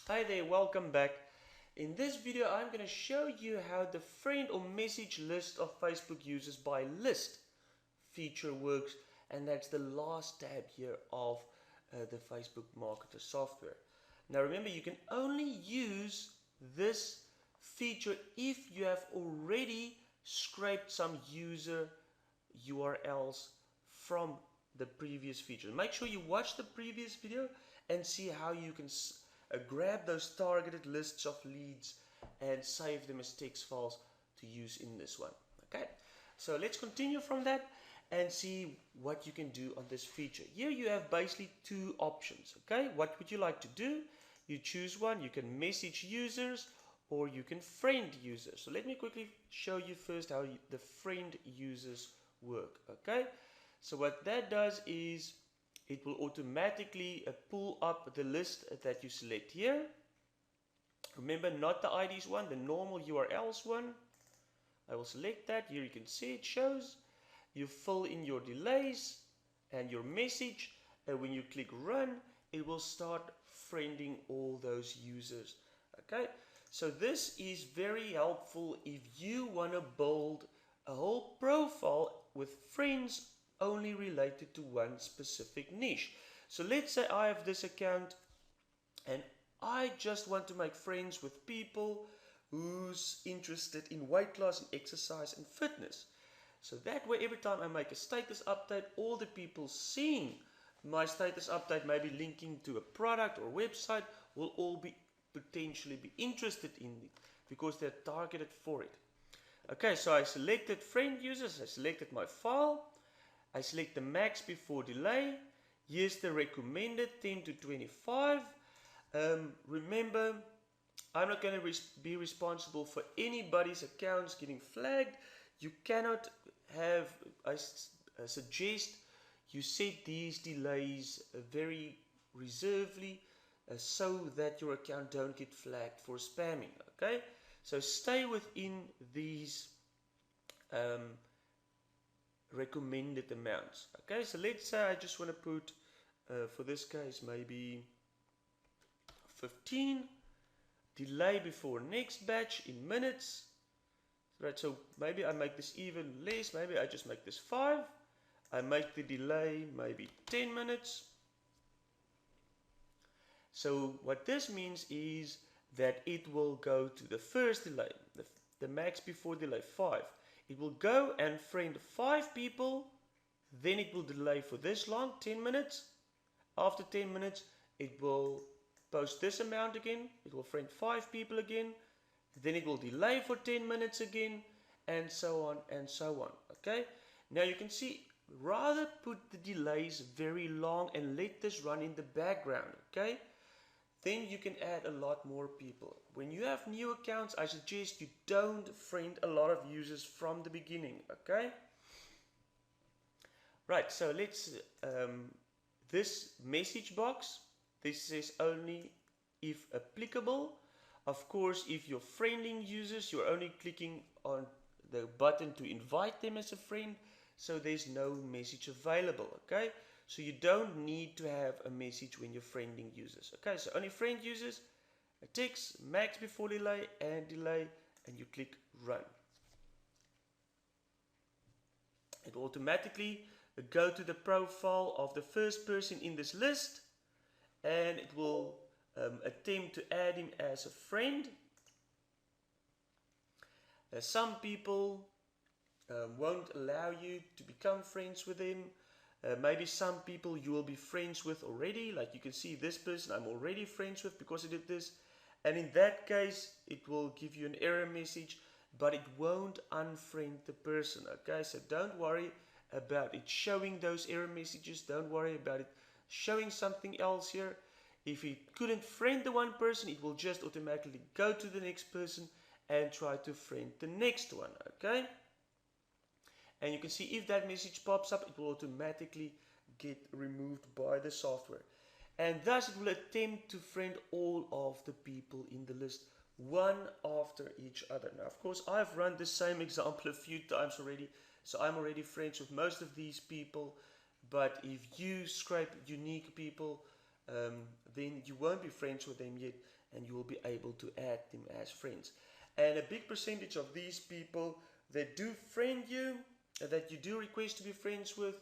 Hi there, welcome back. In this video I'm going to show you how the friend or message list of Facebook users by list feature works, and that's the last tab here of the Facebook Marketer software. Now remember, you can only use this feature if you have already scraped some user URLs from the previous feature. Make sure you watch the previous video and see how you can grab those targeted lists of leads and save them as text files to use in this one. Okay, so let's continue from that and see what you can do on this feature. Here you have basically two options. Okay, what would you like to do? You choose one. You can message users or you can friend users. So let me quickly show you first how the friend users work. Okay, so what that does is it will automatically pull up the list that you select here. Remember, not the IDs one, the normal URLs one. I will select that. Here you can see it shows. You fill in your delays and your message, and when you click run, it will start friending all those users. Okay, so this is very helpful if you want to build a whole profile with friends only related to one specific niche. So let's say I have this account and I just want to make friends with people who's interested in weight loss and exercise and fitness. So that way, every time I make a status update, all the people seeing my status update, maybe linking to a product or website, will all be potentially be interested in it because they're targeted for it. Okay, so I selected friend users, I selected my file, I select the max before delay. Here's the recommended 10 to 25. Remember, I'm not going to be responsible for anybody's accounts getting flagged. You cannot have, I suggest you set these delays very reservedly so that your account don't get flagged for spamming. Okay, so stay within these recommended amounts. Okay, so let's say I just want to put for this case maybe 15. Delay before next batch in minutes. Right, so maybe I make this even less. Maybe I just make this 5. I make the delay maybe 10 minutes. So what this means is that it will go to the first delay, the max before delay 5. It will go and friend 5 people, then it will delay for this long, 10 minutes. After 10 minutes, it will post this amount again, it will friend 5 people again, then it will delay for 10 minutes again, and so on and so on. Okay, now you can see, rather put the delays very long and let this run in the background. Okay, then you can add a lot more people. When you have new accounts, I suggest you don't friend a lot of users from the beginning. Okay, right, so let's this message box, this says only if applicable. Of course, if you're friending users, you're only clicking on the button to invite them as a friend, so there's no message available. Okay, so you don't need to have a message when you're friending users. Okay, so only friend users, a text, max before delay, and you click run. It will automatically go to the profile of the first person in this list, and it will attempt to add him as a friend. Some people won't allow you to become friends with them. Maybe some people you will be friends with already, like you can see this person I'm already friends with because I did this, and in that case it will give you an error message, but it won't unfriend the person. Okay, so don't worry about it showing those error messages. Don't worry about it showing something else here. If it couldn't friend the one person, it will just automatically go to the next person and try to friend the next one. Okay, and you can see if that message pops up, it will automatically get removed by the software, and thus it will attempt to friend all of the people in the list one after each other. Now of course I've run the same example a few times already, so I'm already friends with most of these people, but if you scrape unique people, then you won't be friends with them yet, and you will be able to add them as friends. And a big percentage of these people that do friend you, that you do request to be friends with,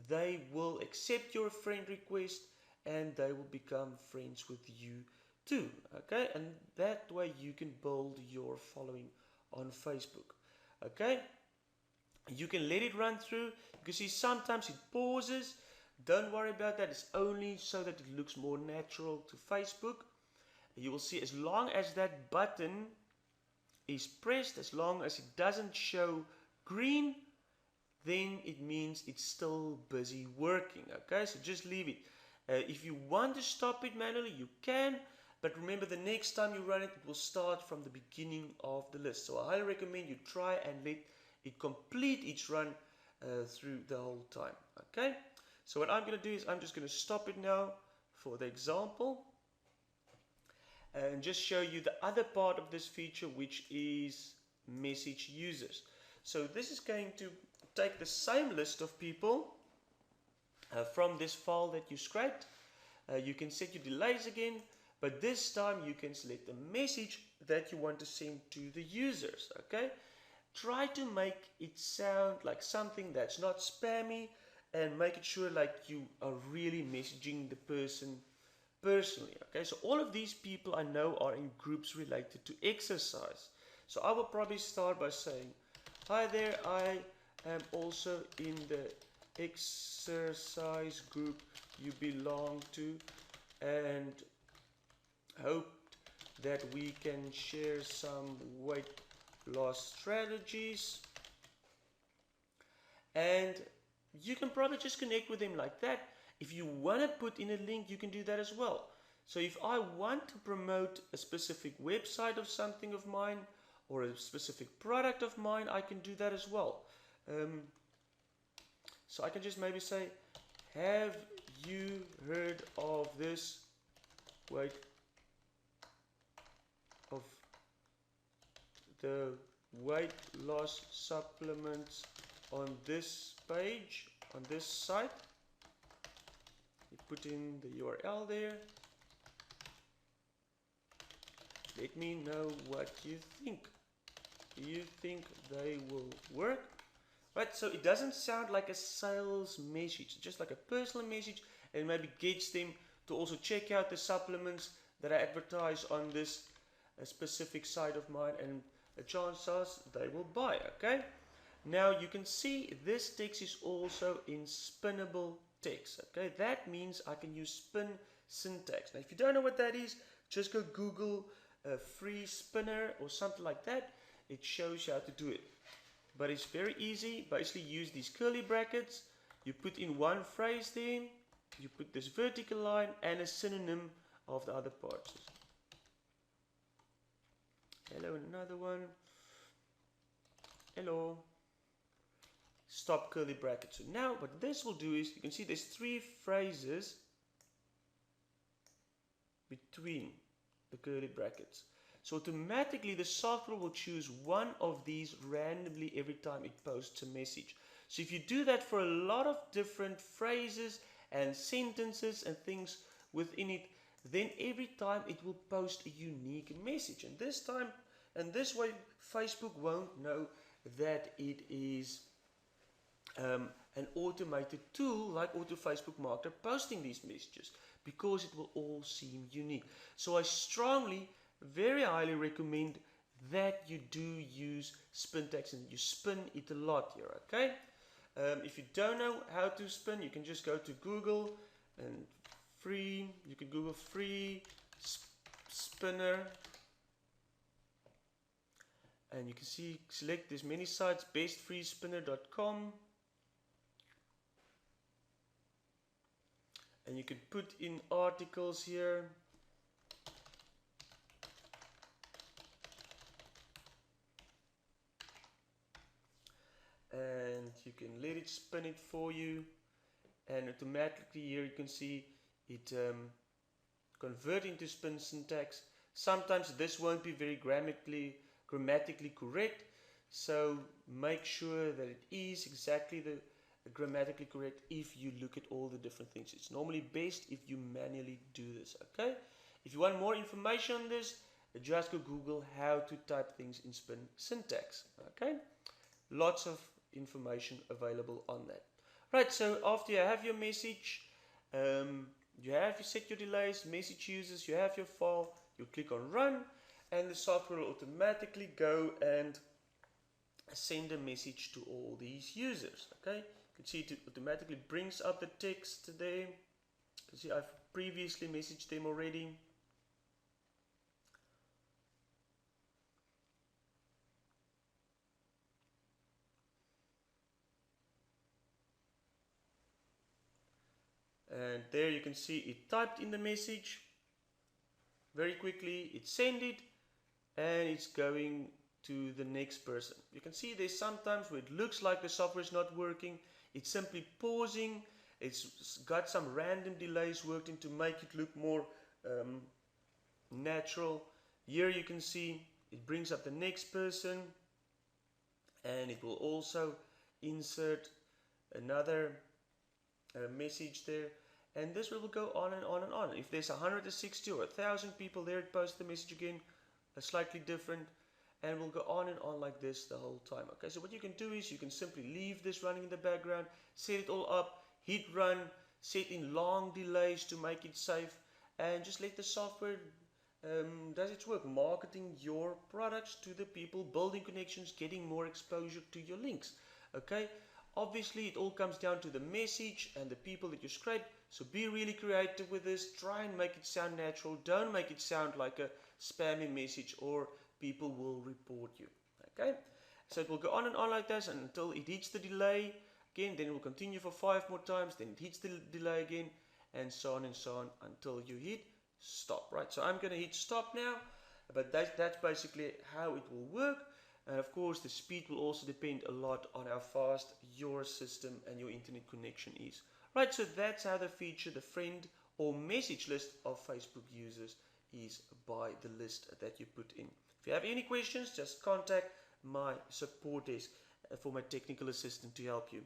they will accept your friend request and they will become friends with you too. Okay, and that way you can build your following on Facebook. Okay, you can let it run through. You can see sometimes it pauses. Don't worry about that. It's only so that it looks more natural to Facebook. You will see as long as that button is pressed, as long as it doesn't show green, then it means it's still busy working. Okay, so just leave it. If you want to stop it manually, you can, but remember the next time you run it, it will start from the beginning of the list. So I highly recommend you try and let it complete its run through the whole time. Okay, so what I'm going to do is I'm just going to stop it now for the example and just show you the other part of this feature, which is message users. So this is going to take the same list of people from this file that you scraped. You can set your delays again, but this time you can select the message that you want to send to the users. Okay, try to make it sound like something that's not spammy, and make it sure like you are really messaging the person personally. Okay, so all of these people I know are in groups related to exercise. So I will probably start by saying, hi there, I am also in the exercise group you belong to, and hope that we can share some weight loss strategies. And you can probably just connect with them like that. If you want to put in a link, you can do that as well. So if I want to promote a specific website of something of mine, or a specific product of mine, I can do that as well. So I can just maybe say, have you heard of this weight of the weight loss supplements on this page, on this site? You put in the URL there. Let me know what you think. Do you think they will work? Right, so it doesn't sound like a sales message, just like a personal message, and maybe gets them to also check out the supplements that I advertise on this specific site of mine, and the chances they will buy. Okay, now you can see this text is also in spinnable text. Okay, that means I can use spin syntax. Now if you don't know what that is, just go Google free spinner or something like that. It shows you how to do it, but it's very easy. Basically use these curly brackets, you put in one phrase there, you put this vertical line and a synonym of the other parts. Hello, and another one. Hello. Stop curly brackets. So now what this will do is, you can see there's 3 phrases between the curly brackets. So automatically the software will choose one of these randomly every time it posts a message. So if you do that for a lot of different phrases and sentences and things within it, then every time it will post a unique message. And this time, and this way, Facebook won't know that it is an automated tool like Auto Facebook Marketer posting these messages, because it will all seem unique. So I strongly, very highly recommend that you do use spin text and you spin it a lot here. Okay, if you don't know how to spin, you can just go to Google and you can Google free spinner, and you can see, select there's many sites, bestfreespinner.com, and you can put in articles here. And you can let it spin it for you, and automatically here you can see it convert into spin syntax. Sometimes this won't be very grammatically correct, so make sure that it is exactly grammatically correct if you look at all the different things. It's normally best if you manually do this, okay? If you want more information on this, just go Google how to type things in spin syntax, okay? Lots of information available on that. Right, so after you have your message, you set your delays, message users, you have your file, you click on run, and the software will automatically go and send a message to all these users, okay? You can see it automatically brings up the text there. You can see I've previously messaged them already. And there you can see it typed in the message very quickly, it sent it, and it's going to the next person. You can see there's sometimes where it looks like the software is not working, it's simply pausing, it's got some random delays worked in to make it look more natural. Here you can see it brings up the next person, and it will also insert another message there, and this will go on and on and on. If there's 160 or 1,000 people there, it posts the message again, slightly different, and will go on and on like this the whole time. Okay, so what you can do is you can simply leave this running in the background, set it all up, hit run, set in long delays to make it safe, and just let the software does its work, marketing your products to the people, building connections, getting more exposure to your links. Okay, obviously it all comes down to the message and the people that you scrape, so be really creative with this. Try and make it sound natural, don't make it sound like a spammy message or people will report you. Okay, so it will go on and on like this until it hits the delay again, then it will continue for 5 more times, then it hits the delay again, and so on until you hit stop. Right, so I'm going to hit stop now, but that's basically how it will work. And of course the speed will also depend a lot on how fast your system and your internet connection is. Right, so that's how the feature, the friend or message list of Facebook users is by the list that you put in. If you have any questions, just contact my support desk for my technical assistant to help you.